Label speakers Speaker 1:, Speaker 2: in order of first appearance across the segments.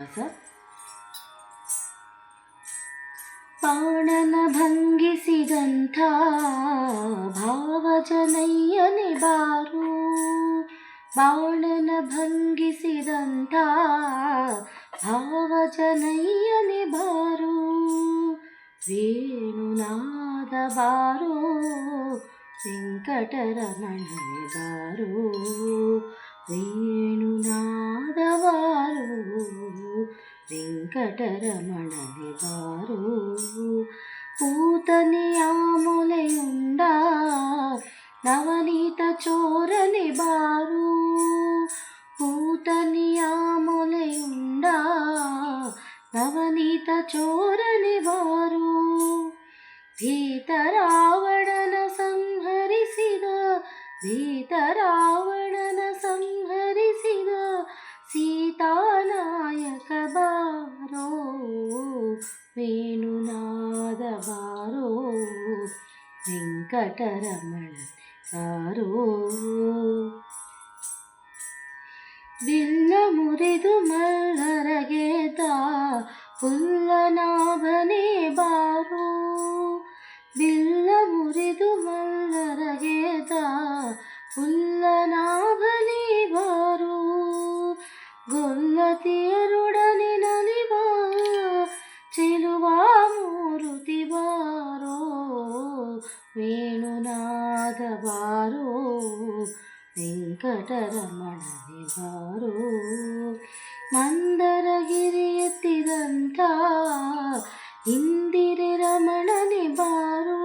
Speaker 1: Sir ಬಾಣನ ಭಂಗಿಸಿದಂಥ ಭಾವಜನಯ್ಯನೆ ಬಾರು, ಬಾಣನ ಭಂಗಿಸಿದಂಥ ಭಾವಜನಯ್ಯನೆ ಬಾರು, ವೇಣುನಾದ ಬಾರು ವೆಂಕಟರಮಣನೆ ಬಾರು, ವೇಣುನಾದ ಬಾರು ವೆಂಕಟರಮಣನೆ ಬಾರು, ಪೂತನೆಯ ಮೊಲೆಯುಂಡ ನವನೀತ ಚೋರನೆ ಬಾರು, ಪೂತನೆಯ ಮೊಲೆಯುಂಡ ನವನೀತ ಚೋರನೆ ಬಾರು, ಭೀತರಾವಣನ ಸಂಹರಿಸಿದ ಭೀತರಾವಣನ ಸಂಹರಿಸಿದ ಸೀತಾನಾಯಕ ಬಾರೋ, ವೇಣುನಾದ ಬಾರೋ ವೆಂಕಟರಮಣ ಬಾರೋ, ಬಿಲ್ಲ ಮುರಿದು ಮಲ್ಲರಗೆದ ಹುಲ್ಲನಾಭನೇ ಬಾರೋ, ಬಿಲ್ಲ ಮುರಿದು ಮಲ್ಲರಗೆದ ಹುಲ್ಲನಾಭನೇ ಬಾರೋ, ಗೊಲ್ಲತಿಯರೊಡನೆ ನಲಿವ ಚೆಲುವ ಮೂರುತಿ ಬಾರೋ, ವೇಣುನಾದ ಬಾರೋ ವೆಂಕಟರಮಣನೆ ಬಾರೋ, ಮಂದರಗಿರಿ ಎತ್ತಿದಂಥ ಇಂದಿರೆ ರಮಣನೆ ಬಾರೋ,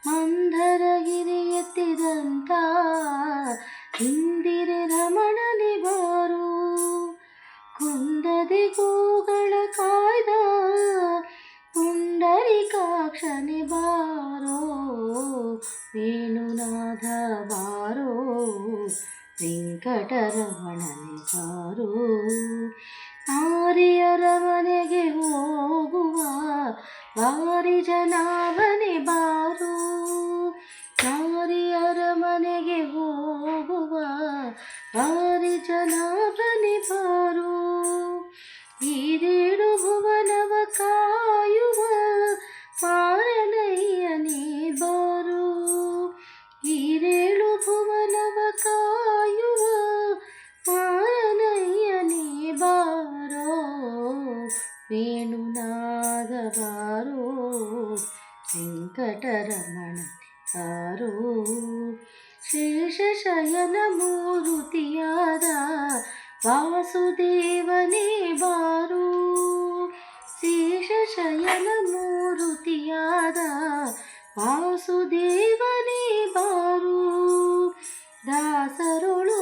Speaker 1: ಮಂದರಗಿರಿ ಎತ್ತಿದಂಥ ಇಂದಿರೆ ರಮಣನೆ ಬಾರೋ, ಕುಂದದೆ ಗೋಗಳ ಕಾಯ್ದ ಪುಂಡರಿಕಾಕ್ಷನೆ ಬಾರೋ, ವೇಣುನಾಥ ಬಾರೋ ವೆಂಕಟರಮಣನೆ ಬಾರೋ, ಆರ್ಯರ ಮನೆಗೆ ಹೋಗುವ ವಾರಿಜನಾಭನೆ ಬಾರೋ, ಆರ್ಯರ ಮನೆಗೆ ಹೋಗುವ ವಾರಿಜನಾಭನೆ ಬಾರೋ, ಈರೇಳು ಭುವನವ ಕಾಯುವ ಮಾರನಯ್ಯನೇ ಬಾರೋ, ಈರೇಳು ಭುವನವ ಕಾಯುವ ಮಾರನಯ್ಯನೇ ಬಾರೋ, ವೇಣುನಾದ ಬಾರೋ ವೆಂಕಟರಮಣ ಬಾರೋ, ಶೇಷಶಯನ ಮೂರುತಿಯಾದ ವಾಸುದೇವನೇ ಬಾರೋ, ಶೇಷಶಯನ ಮೂರುತಿಯಾದ ವಾಸುದೇವನೇ ಬಾರೋ, ದಾಸರುಳು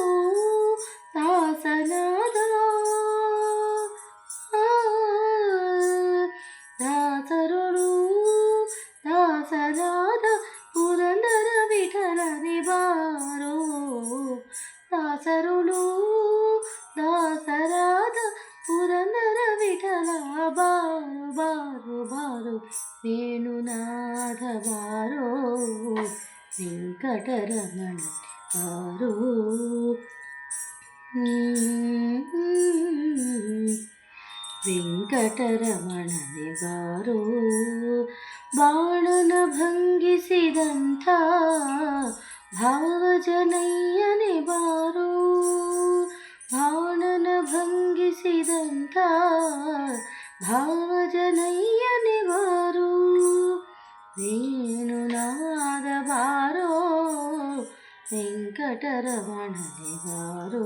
Speaker 1: ದಾಸನಾದ ದಾಸರುಳು ದಾಸನಾದ ಪುರಂದರ ವಿಠಲನೆ ಬಾರೋ, ದಾಸರುಳು ದಾಸರಾದ ಪುರಂದರ ವಿಠಲ ಬಾರೋ ಬಾರೋ ಬಾರೋ, ವೇಣುನಾದ ಬಾರೋ ವೆಂಕಟರಮಣ ಬಾರೋ, ವೆಂಕಟರಮಣನೆ ಬಾರೋ, ಬಾಣನ ಭಂಗಿಸಿದಂಥ ಭಾವಜನಯ್ಯನೆ ಬಾರೋ, ಬಾಣನ ಭಂಗಿಸಿದಂಥ ಭಾವಜನಯ್ಯನೆ ಬಾರೋ, ವೇಣುನಾದ ಬಾರೋ ವೆಂಕಟರಮಣನೆ ಬಾರೋ.